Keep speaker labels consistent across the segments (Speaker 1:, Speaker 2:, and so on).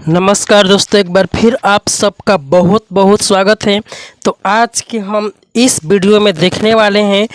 Speaker 1: नमस्कार दोस्तों, एक बार फिर आप सबका बहुत बहुत स्वागत है। तो आज के हम इस वीडियो में देखने वाले हैं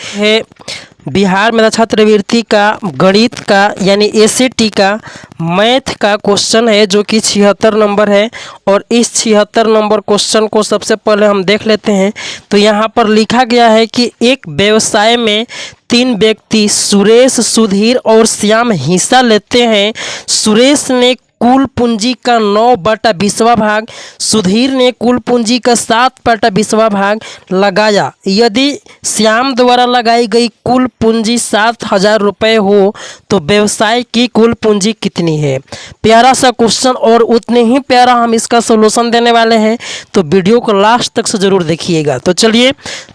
Speaker 1: बिहार मेधा छात्रवृत्ति का गणित का यानी एसएटी का मैथ का क्वेश्चन है जो कि 76 नंबर है। और इस 76 नंबर क्वेश्चन को सबसे पहले हम देख लेते हैं। तो यहाँ पर लिखा गया है कि एक व्यवसाय में 3 व्यक्ति सुरेश, सुधीर और श्याम हिस्सा लेते हैं। सुरेश ने कुल पूंजी का 9/20वां भाग, सुधीर ने कुल पूंजी का 7/20वां भाग लगाया। यदि श्याम द्वारा लगाई गई कुल पूंजी 7,000 रुपये हो तो व्यवसाय की कुल पूंजी कितनी है। प्यारा सा क्वेश्चन और उतने ही प्यारा हम इसका सॉल्यूशन देने वाले हैं, तो वीडियो को लास्ट तक से ज़रूर देखिएगा। तो चलिए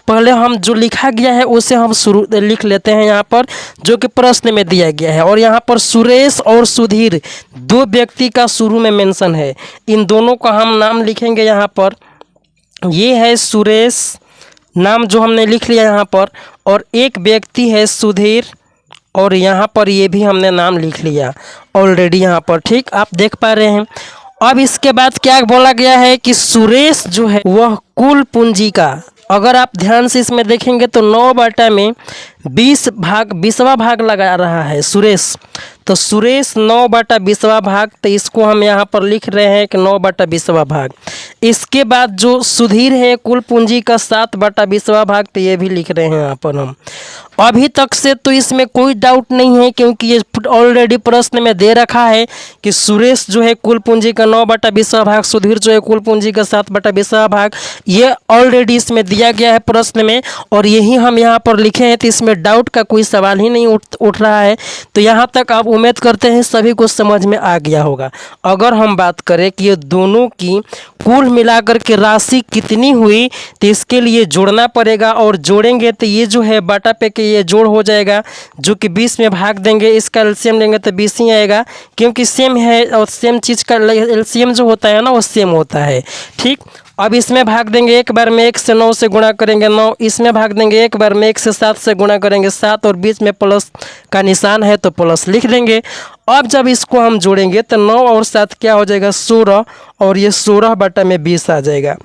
Speaker 1: पहले हम जो लिखा गया है उसे हम शुरू लिख लेते हैं यहाँ पर, जो कि प्रश्न में दिया गया है। और यहाँ पर सुरेश और सुधीर 2 व्यक्ति का शुरू में मेंशन है। इन दोनों का हम नाम लिखेंगे यहाँ पर। ये है सुरेश, नाम जो हमने लिख लिया यहाँ पर, और एक व्यक्ति है सुधीर, और यहाँ पर ये भी हमने नाम लिख लिया ऑलरेडी यहाँ पर। ठीक, आप देख पा रहे हैं। अब इसके बाद क्या बोला गया है कि सुरेश जो है वह कुल पूंजी का, अगर आप ध्यान से इसमें देखेंगे तो 9/20वां भाग लगा रहा है सुरेश। तो सुरेश 9/20वां भाग, तो इसको हम यहाँ पर लिख रहे हैं कि 9/20वां भाग। इसके बाद जो सुधीर है कुल पूंजी का 7/20वां भाग, तो ये भी लिख रहे हैं यहाँ पर हम। अभी तक से तो इसमें कोई डाउट नहीं है, क्योंकि ये ऑलरेडी प्रश्न में दे रखा है कि सुरेश जो है कुल पूंजी का 9/20वां भाग, सुधीर जो है कुल पूंजी का 7/20वां भाग, ये ऑलरेडी इसमें दिया गया है प्रश्न में, और यही हम यहाँ पर लिखे हैं। तो इसमें डाउट का कोई सवाल ही नहीं उठ रहा है। तो यहाँ तक आप उम्मीद करते हैं सभी को समझ में आ गया होगा। अगर हम बात करें कि ये दोनों की कुल मिलाकर के राशि कितनी हुई, तो इसके लिए जोड़ना पड़ेगा, और जोड़ेंगे तो ये जो है बाटा पे के ये जोड़ हो जाएगा, जो कि 20 में भाग देंगे। इसका एलसीएम लेंगे तो 20 ही आएगा, क्योंकि सेम है और सेम चीज़ का एलसीएम जो होता है ना वो सेम होता है। ठीक, अब इसमें भाग देंगे एक बार में 1 से 9 से गुणा करेंगे 9, इसमें भाग देंगे एक बार में 1 से 7 से गुणा करेंगे 7, और बीच में प्लस का निशान है तो प्लस लिख देंगे। अब जब इसको हम जोड़ेंगे तो 9 और 7 क्या हो जाएगा 16, और ये 16/20 आ जाएगा।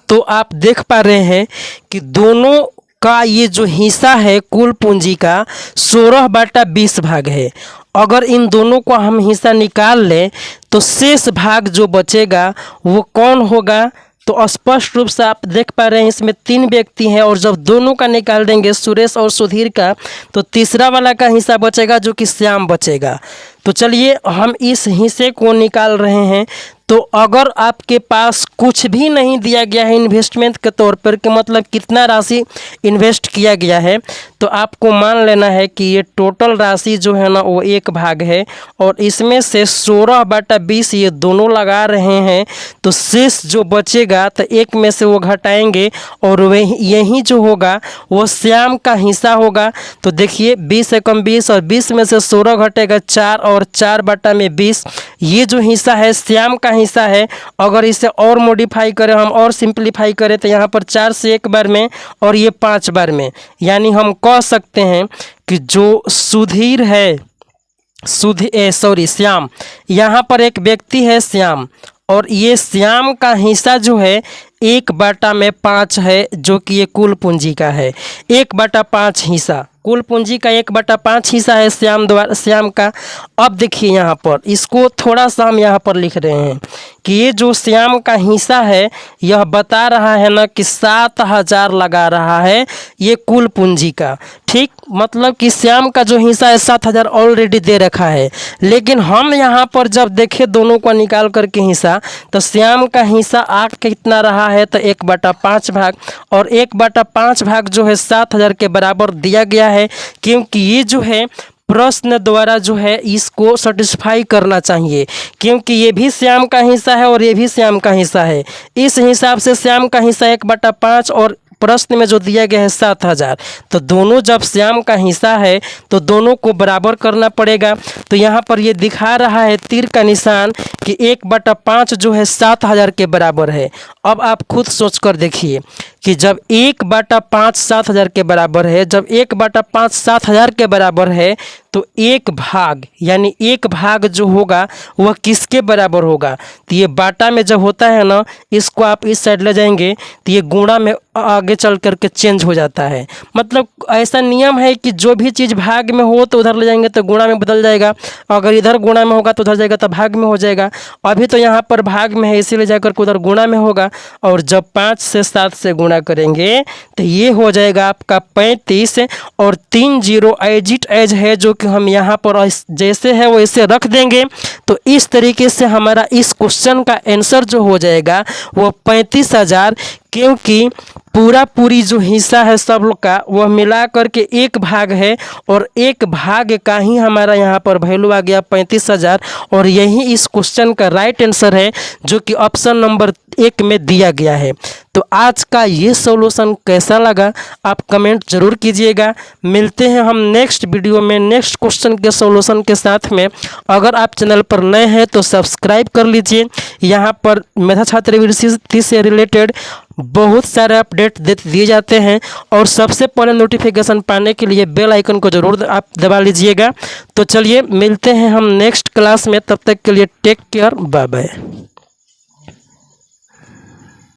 Speaker 1: तो आप देख पा रहे हैं कि दोनों का ये जो हिस्सा है कुल पूंजी का 16/20 भाग है। अगर इन दोनों को हम हिस्सा निकाल लें तो शेष भाग जो बचेगा वो कौन होगा, तो स्पष्ट रूप से आप देख पा रहे हैं इसमें 3 व्यक्ति हैं, और जब दोनों का निकाल देंगे सुरेश और सुधीर का, तो तीसरा वाला का हिस्सा बचेगा जो कि श्याम बचेगा। तो चलिए हम इस हिस्से को निकाल रहे हैं। तो अगर आपके पास कुछ भी नहीं दिया गया है इन्वेस्टमेंट के तौर पर, कि मतलब कितना राशि इन्वेस्ट किया गया है, तो आपको मान लेना है कि ये टोटल राशि जो है ना वो 1 भाग है, और इसमें से 16/20 ये दोनों लगा रहे हैं। तो शेष जो बचेगा तो 1 में से वो घटाएंगे, और वही यही जो होगा वो श्याम का हिस्सा होगा। तो देखिए 20 एकम 20, और 20 में से 16 घटेगा 4, और 4/20 ये जो हिस्सा है श्याम का हिस्सा है। अगर इसे और मॉडिफाई करें हम और सिंप्लीफाई करें तो यहाँ पर 4 से 1 बार में और ये 5 बार में, यानी हम कह सकते हैं कि जो सुधीर है श्याम, यहाँ पर एक व्यक्ति है श्याम, और ये श्याम का हिस्सा जो है 1/5 है, जो कि ये कुल पूंजी का है। 1/5 हिस्सा कुल पूंजी का 1/5 हिस्सा है श्याम का। अब देखिए यहाँ पर इसको थोड़ा सा हम यहाँ पर लिख रहे हैं कि ये जो श्याम का हिस्सा है यह बता रहा है ना कि 7,000 लगा रहा है ये कुल पूंजी का। ठीक, मतलब कि श्याम का जो हिस्सा है 7,000 ऑलरेडी दे रखा है। लेकिन हम यहाँ पर जब देखें दोनों को निकाल करके हिस्सा, तो श्याम का हिस्सा आ कितना रहा है, तो 1/5 भाग, और 1/5 भाग जो है 7,000 के बराबर दिया गया है, क्योंकि ये जो है प्रश्न द्वारा जो है इसको सेटिस्फाई करना चाहिए, क्योंकि ये भी श्याम का हिस्सा है और ये भी श्याम का हिस्सा है। इस हिसाब से श्याम का हिस्सा 1/5 और प्रश्न में जो दिया गया है 7,000, तो दोनों जब श्याम का हिस्सा है तो दोनों को बराबर करना पड़ेगा। तो यहाँ पर ये दिखा रहा है तीर का निशान कि 1/5 जो है 7,000 के बराबर है। अब आप खुद सोच कर देखिए कि जब 1/5 7,000 के बराबर है, जब 1/5 7,000 के बराबर है, तो एक भाग यानी एक भाग जो होगा वह किसके बराबर होगा। तो ये बाटा में जब होता है ना, इसको आप इस साइड ले जाएंगे तो ये गुणा में आगे चल करके चेंज हो जाता है। मतलब ऐसा नियम है कि जो भी चीज़ भाग में हो तो उधर ले जाएंगे तो गुणा में बदल जाएगा, अगर इधर गुणा में होगा तो उधर जाएगा तो भाग में हो जाएगा। अभी तो यहाँ पर भाग में है इसीलिए जाकर के उधर गुणा में होगा, और जब 5 से 7 से गुणा करेंगे तो ये हो जाएगा आपका 35, और 3 0 एज इट एज है जो कि हम यहाँ पर जैसे है वैसे रख देंगे। तो इस तरीके से हमारा इस क्वेश्चन का आंसर जो हो जाएगा वो 35,000, क्योंकि पूरी जो हिस्सा है सब लोग का वह मिला करके एक भाग है, और एक भाग का ही हमारा यहाँ पर वैल्यू आ गया 35,000, और यही इस क्वेश्चन का राइट आंसर है जो कि ऑप्शन नंबर 1 में दिया गया है। तो आज का ये सॉल्यूशन कैसा लगा आप कमेंट जरूर कीजिएगा। मिलते हैं हम नेक्स्ट वीडियो में नेक्स्ट क्वेश्चन के सॉल्यूशन के साथ में। अगर आप चैनल पर नए हैं तो सब्सक्राइब कर लीजिए। यहाँ पर मेधा छात्रवृत्ति से रिलेटेड बहुत सारे अपडेट दिए जाते हैं, और सबसे पहले नोटिफिकेशन पाने के लिए बेल आइकन को ज़रूर आप दबा लीजिएगा। तो चलिए मिलते हैं हम नेक्स्ट क्लास में, तब तक के लिए टेक केयर, बाय बाय।